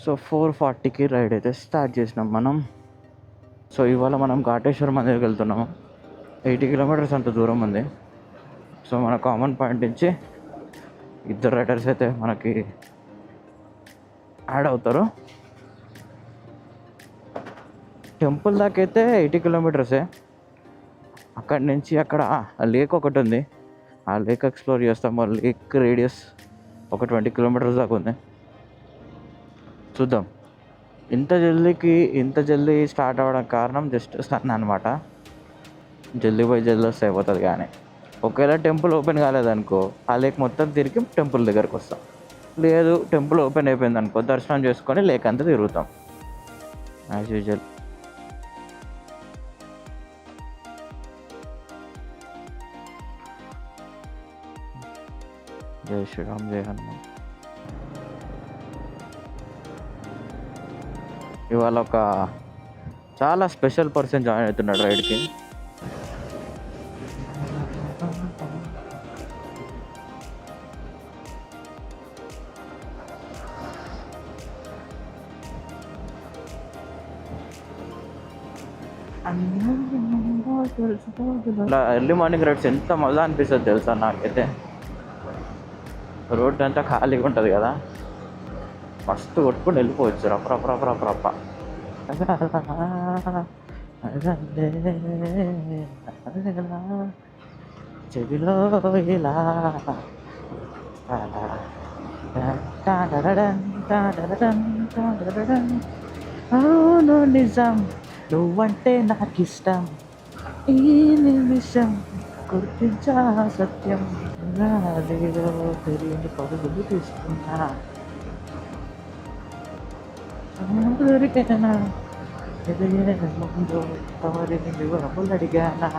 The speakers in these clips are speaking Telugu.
సో 4:40కి రైడ్ అయితే స్టార్ట్ చేసినాం మనం. సో ఇవాళ మనం ఘాటేశ్వర్ మందిర్కి వెళ్తున్నాము. 80 కిలోమీటర్స్ అంత దూరం ఉంది. సో మన కామన్ పాయింట్ నుంచి ఇద్దరు రైడర్స్ అయితే మనకి యాడ్ అవుతారు. టెంపుల్ దాకా అయితే 80 కిలోమీటర్సే. అక్కడి నుంచి అక్కడ లేక్ ఒకటి ఉంది, ఆ లేక్ ఎక్స్ప్లోర్ చేస్తాం. ఆ లేక్ రేడియస్ ఒక 20 కిలోమీటర్స్ దాకా ఉంది. చూద్దాం. ఇంత జల్దీ స్టార్ట్ అవ్వడానికి కారణం జస్ట్ సన్ అనమాట. జల్దీ పోయి జల్దీ వస్తే అయిపోతుంది. కానీ ఒకవేళ టెంపుల్ ఓపెన్ కాలేదనుకో ఆ లేక్ మొత్తం తిరిగి టెంపుల్ దగ్గరకు వస్తాం. లేదు టెంపుల్ ఓపెన్ అయిపోయింది అనుకో దర్శనం చేసుకొని లేక్ అంతా తిరుగుతాం యాజ్ యూజువల్. జై శ్రీరామ్, జై హనుమాన్. ఇవాళ ఒక చాలా స్పెషల్ పర్సన్ జాయిన్ అవుతున్నాడు రైడ్కి. ఇలా ఎర్లీ మార్నింగ్ రైడ్స్ ఎంత మజా అనిపిస్తుంది తెలుసా నాకైతే. రోడ్ అంతా ఖాళీగా ఉంటుంది కదా, మస్తు కొట్టుకుని వెళ్ళిపోవచ్చు రప్ప రప్ప రప్ప రప్ప రప్ప. చెవిలో ఇలా అవును నిజం, నువ్వంటే నాకు ఇష్టం, ఈ నిమిషం గుర్తించా సత్యం, నాదిలో తెలియని పరుగులు తీసుకున్నా దొరికేనా ఎదిగే ముందు తమరిని వివరములు అడిగానా.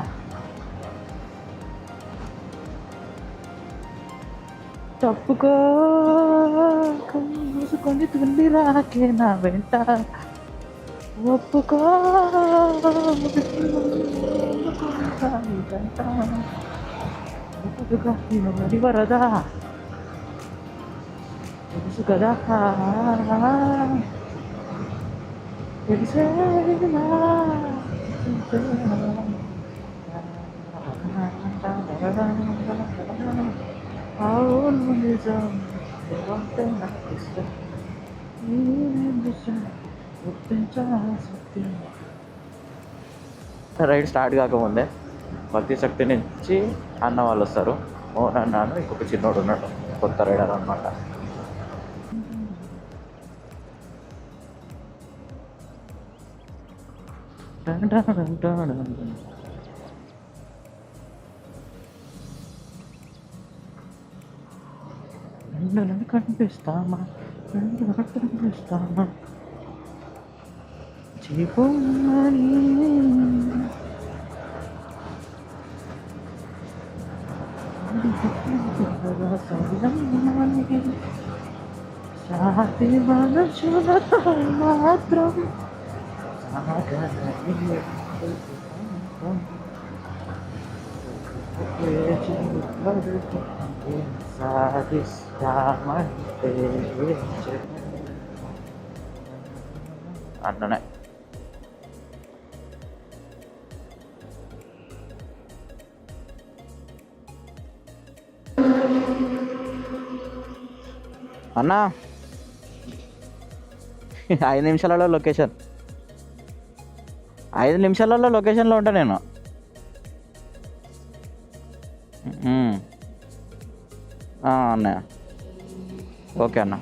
తప్పుకో మూసుకొని తుండి రాకే నా వెంట, ఒప్పుకో మరి వరదా తెలుసు కదా తెలిసేనా. అవును నిజం, నువ్వంటే నాకు ఇష్టం, ఈ నిమిషం గుర్తించా సత్యం. రైడ్ స్టార్ట్ కాకముందే భక్తి శక్తి నుంచి అన్న వాళ్ళు వస్తారు. మోహన్ అన్నాను, ఇంకొక చిన్నోడు ఉన్నాడు, కొత్త రైడర్ అనమాట. కనిపిస్తామా జీవమని సాటి మనసులతో మాత్రం సాధిస్తామంటే అన్ననే. అన్నా 5 నిమిషాలలో లొకేషన్, 5 నిమిషాలలో లొకేషన్లో ఉంటా నేను. అన్నయ్య ఓకే అన్న.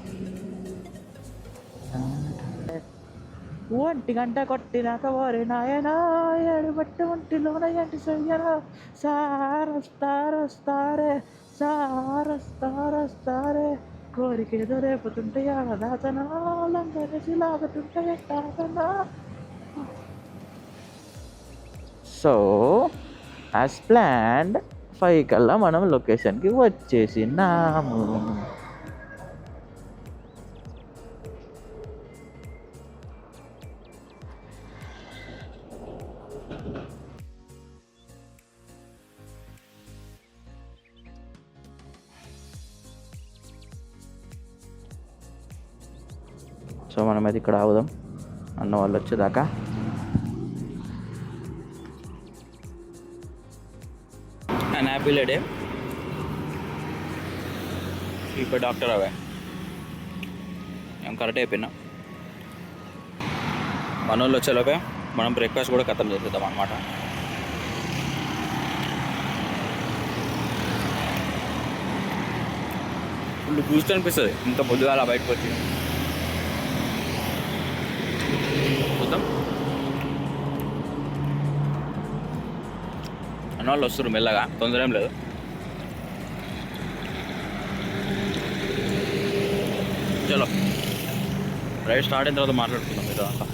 1 గంట కొట్టినాక ఓరే నాయనా ఏడుబట్టి ఒంటిలోన ఏంటి సయ్యరా, సారస్తారే సారస్తారే కోరికేదో రేపుతుంటే ఆడదాతనా లంగరేసి లాగుతుంటే ఎట్టాదనా. సో యాజ్ ప్లాన్డ్ 5 కల్లా మనం లొకేషన్కి వచ్చేసినాము. సో మనమైతే ఇక్కడ ఆగుదాం అన్న వాళ్ళు వచ్చేదాకా. అండ్ హ్యాపీ లేడే ఇప్పుడు డాక్టర్ అవే మేము కరెక్ట్ అయిపోయినా. మన వాళ్ళు వచ్చేలోపే మనం బ్రేక్ఫాస్ట్ కూడా ఖతం చేసేద్దాం అనమాట. ఫుల్ బూస్ట్ అనిపిస్తుంది ఇంత పొద్దుగాల బయటకు వచ్చి. చూద్దాం అన్న వాళ్ళు వస్తారు మెల్లగా, తొందర ఏం లేదు. చలో రైడ్ స్టార్ట్ అయిన తర్వాత మాట్లాడుకుందాం మీరు అంతా.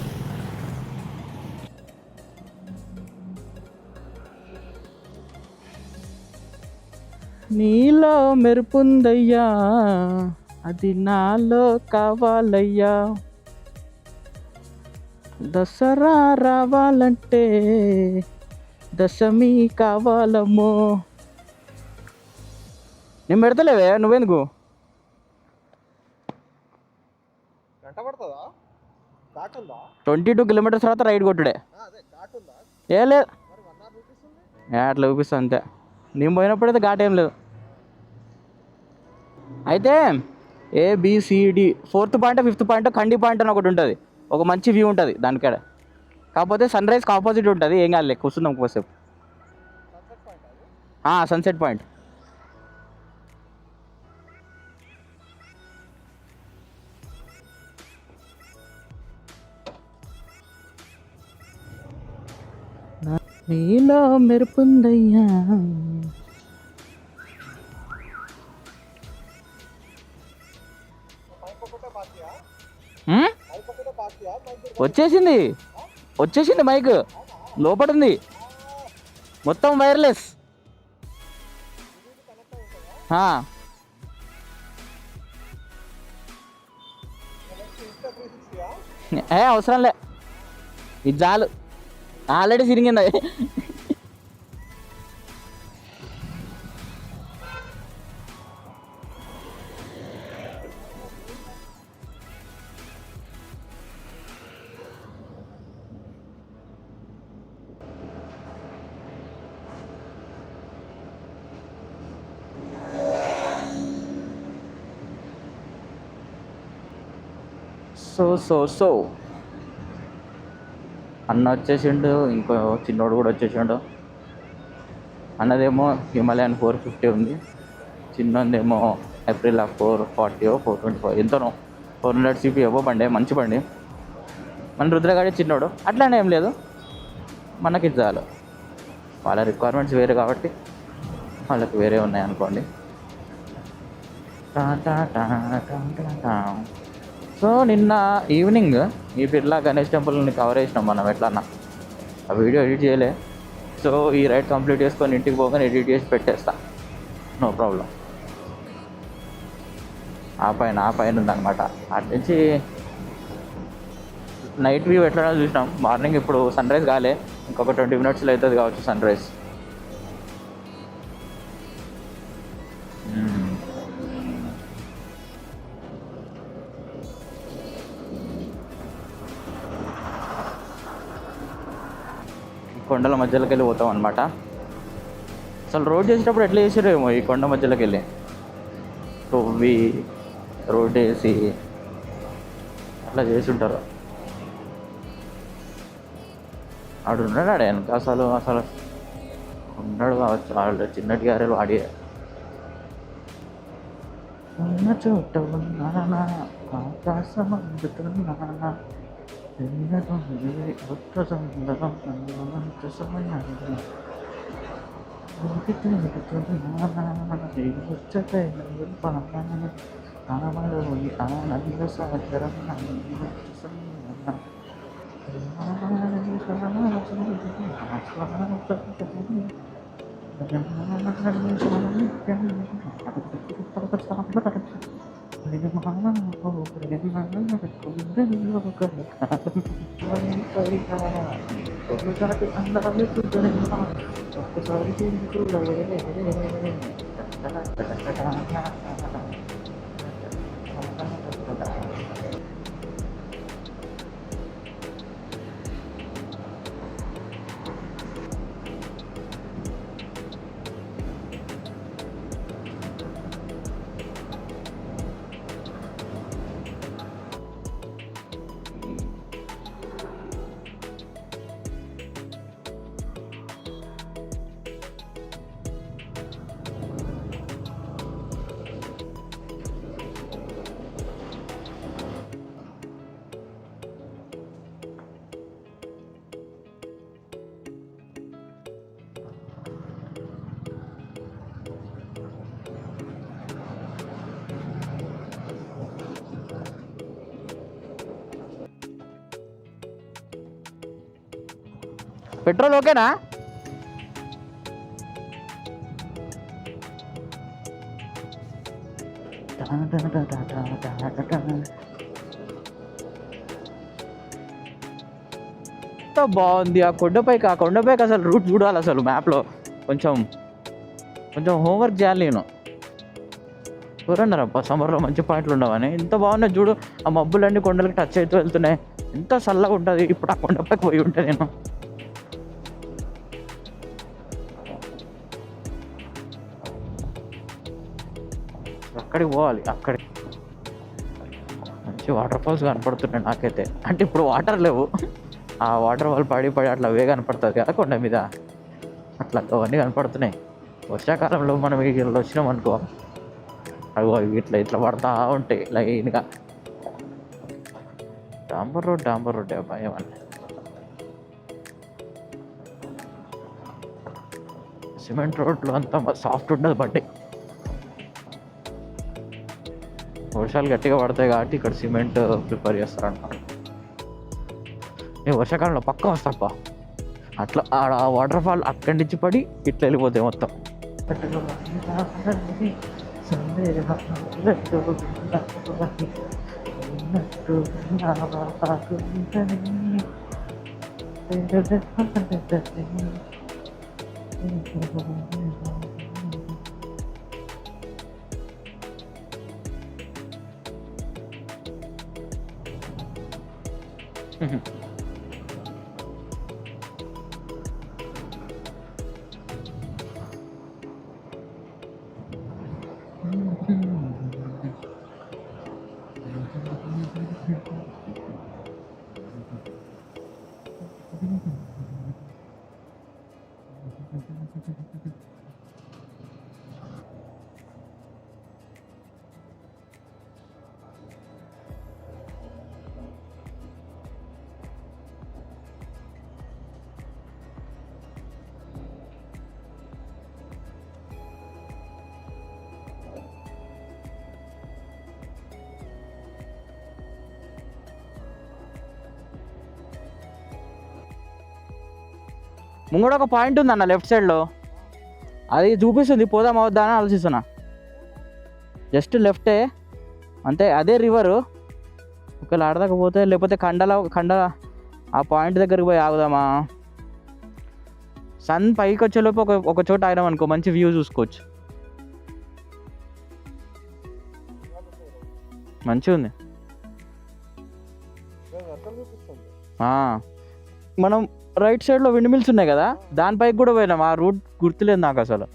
నీలో మెరుపుందయ్యా అది నాలో కావాలయ్యా, దసరా రావాలంటే దశమి కావాలమ్మో. నేను పెడతలేవే నువ్వెందుకు? 22 కిలోమీటర్స్ తర్వాత రైడ్ కొట్టుడే. ఏ లేదు అట్లా చూపిస్తా అంతే. నేను పోయినప్పుడైతే ఘాట్ ఏం లేదు. అయితే A B C D 4th point 5th point ఖండి పాయింట్ అని ఒకటి ఉంటుంది, ఒక మంచి వ్యూ ఉంటుంది దానికాడ. కాకపోతే సన్ రైజ్కి ఆపోజిట్ ఉంటుంది. ఏం కాదు కూర్చుందాం కోసేపు. Sunset point. నీలో మెరుపుందయ్యా వచ్చేసింది మైక్ లోపల ఉంది, మొత్తం వైర్లెస్. అవసరం లే, ఇది చాలు. ఆల్రెడీ సిరిగింది. సో అన్న వచ్చేసిండు, ఇంకో చిన్నోడు కూడా వచ్చేసిండు. అన్నదేమో హిమాలయన్ 450 ఉంది, చిన్నదేమో ఏప్రిల్ 440 425 ఎంతనో 400 cc ఏవో బండి, మంచి బండి. మన రుద్రగాడి చిన్నోడు అట్లానే ఏం లేదు, మనకి చాలు. వాళ్ళ రిక్వైర్మెంట్స్ వేరే కాబట్టి వాళ్ళకి వేరే ఉన్నాయి అనుకోండి. సో నిన్న ఈవినింగ్ ఈ బిర్లా గణేష్ టెంపుల్ని కవర్ చేసినాం మనం ఎట్లన్నా. ఆ వీడియో ఎడిట్ చేయలే. సో ఈ రైడ్ కంప్లీట్ చేసుకొని ఇంటికి పోగానే ఎడిట్ చేసి పెట్టేస్తా, నో ప్రాబ్లం. ఆ పైన ఉందన్నమాట. అటు నుంచి నైట్ వ్యూ ఎట్లా చూసినాం. మార్నింగ్ ఇప్పుడు సన్ రైజ్ కాలే, ఇంకొక 20 minutesలో అవుతుంది కావచ్చు సన్ రైజ్. కొండల మధ్యలోకి వెళ్ళి పోతాం అనమాట. అసలు రోడ్ చేసేటప్పుడు ఎట్లా చేసారేమో ఈ కొండ మధ్యలోకి వెళ్ళి తవ్వి రోడ్ వేసి అట్లా చేసి ఉంటారు. ఆడు ఉన్నాడు ఆడ వెనక, అసలు ఉన్నాడు కావచ్చు. వాళ్ళు చిన్నటి గారెలు వాడి ఉన్న చోట ఉన్నానా ఆకాశం అందుతున్నా ఆనంద సాగరం పెట్రోల్ ఓకేనా? ఎంత బాగుంది ఆ కొండపైకి. ఆ కొండపైకి అసలు రూట్ చూడాలి. అసలు మ్యాప్లో కొంచెం కొంచెం హోంవర్క్ చేయాలి నేను. ఎవరన్నారబ్బా సమ్మర్లో మంచి పాయింట్లు ఉండవని? ఎంత బాగున్నాయి చూడు. ఆ మబ్బులన్నీ కొండలకి టచ్ అవుతూ వెళ్తున్నాయి. ఎంత చల్లగా ఉంటుంది. ఇప్పుడు ఆ కొండపైకి పోయి ఉంటే నేను అక్కడికి పోవాలి. అక్కడికి మంచి వాటర్ ఫాల్స్ కనపడుతున్నాయి నాకైతే. అంటే ఇప్పుడు వాటర్ లేవు, ఆ వాటర్ ఫాల్ పడి పడి అట్లా అవే కనపడుతుంది కదా కొండ మీద. అట్లా అవన్నీ కనపడుతున్నాయి. వర్షాకాలంలో మనం ఇక్కడ వచ్చినాం అనుకో, అవి ఇట్లా ఇట్లా పడతా ఉంటాయి లైన్గా. డాంబర్ రోడ్ అబ్బాయి ఏమన్నా సిమెంట్ రోడ్లు అంతా సాఫ్ట్ ఉండదు బండి. వర్షాలు గట్టిగా పడతాయి కాబట్టి ఇక్కడ సిమెంట్ ప్రిపేర్ చేస్తారన్నమాట. నేను వర్షాకాలంలో పక్క వస్తాప్ప. అట్లా ఆడ వాటర్ ఫాల్ అక్కడి నుంచి పడి ఇట్లా వెళ్ళిపోతాయి మొత్తం. ముంగడ ఒక పాయింట్ ఉంది అన్న లెఫ్ట్ సైడ్లో, అది చూపిస్తుంది. పోదాం అవద్దా అని ఆలోచిస్తున్నా. జస్ట్ లెఫ్టే అంతే, అదే రివరు. ఒకవేళ ఆడదాకపోతే లేకపోతే కండ ఆ పాయింట్ దగ్గరికి పోయి ఆగుదామా? సన్ పైకి వచ్చేలోపు ఒక చోట ఆగినాం అనుకో, మంచి వ్యూ చూసుకోవచ్చు. మంచిగా ఉంది. మనం రైట్ సైడ్లో విండ్ మిల్స్ ఉన్నాయి కదా, దానిపైకి కూడా పోయినాం. ఆ రూట్ గుర్తులేదు నాకు అసలు.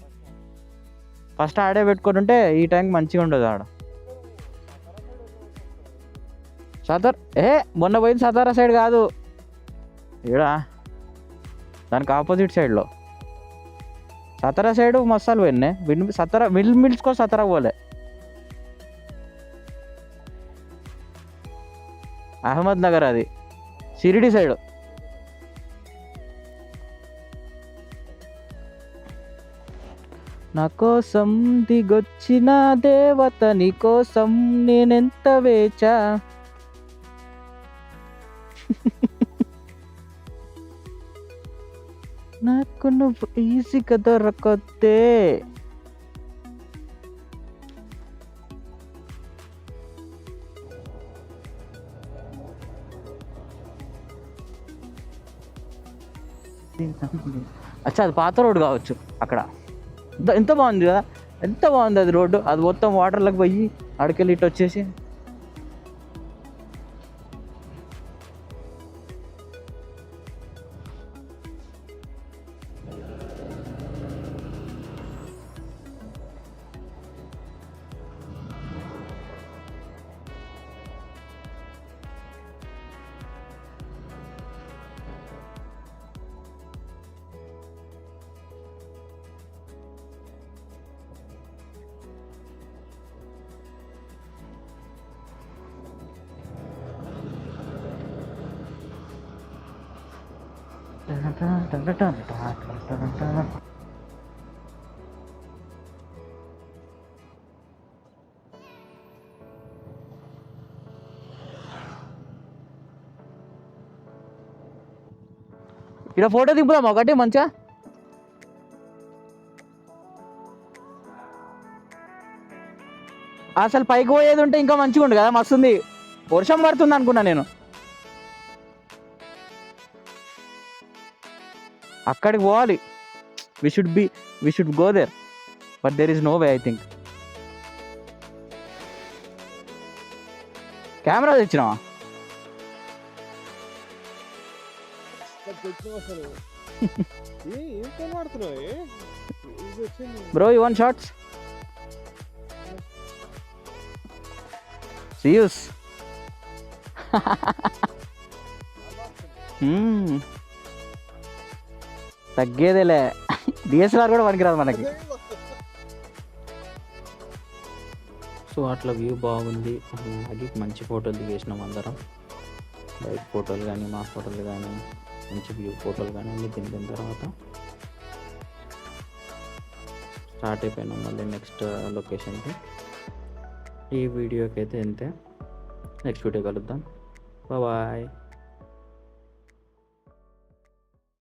ఫస్ట్ ఆడే పెట్టుకొని ఉంటే ఈ టైంకి మంచిగా ఉండదు ఆడ. మొన్న పోయింది సతారా సైడ్ కాదు, ఈడా దానికి ఆపోజిట్ సైడ్లో. సతారా సైడ్ మసాలు పోయినాయి. విండ్ మిల్స్ కోసం సతారా పోలే. అహ్మద్ నగర్, అది షిరిడి సైడ్. నా కోసం దిగొచ్చిన దేవత, నీ కోసం నేనెంత వేచా. నాకు నువ్వు ఈజీగా దొరకొద్దే. అచ్చా, అది పాత రోడ్ కావచ్చు. అక్కడ ఎంత బాగుంది కదా, ఎంత బాగుంది అది రోడ్డు. అది మొత్తం వాటర్లోకి పోయి అడికెళ్ళి ఇటు వచ్చేసి ఇలా ఫోటో దింపుదాం ఒకటి మంచిగా. అసలు పైకి పోయేది ఉంటే ఇంకా మంచిగా ఉండు కదా, మస్తుంది. వర్షం పడుతుంది అనుకున్నా నేను. అక్కడికి పోవాలి. We should go there, but there is no way I think. Camera తెచ్చినావా? Bro you want shorts? సీయూస్. తగ్గేదేలే, డిఎస్ఎల్ఆర్ కూడా పనికిరాదు మనకి. సో అట్లా వ్యూ బాగుంది. అలాగే మంచి ఫోటోలు దిగేసినాం అందరం. బైక్ ఫోటోలు కానీ, మా ఫోటోలు కానీ, మంచి వ్యూ ఫోటోలు కానీ అన్నీ తినిన తర్వాత స్టార్ట్ అయిపోయినాం మళ్ళీ నెక్స్ట్ లొకేషన్కి. ఈ వీడియోకి అయితే అంతే. నెక్స్ట్ వీడియో కలుద్దాం. బాయ్.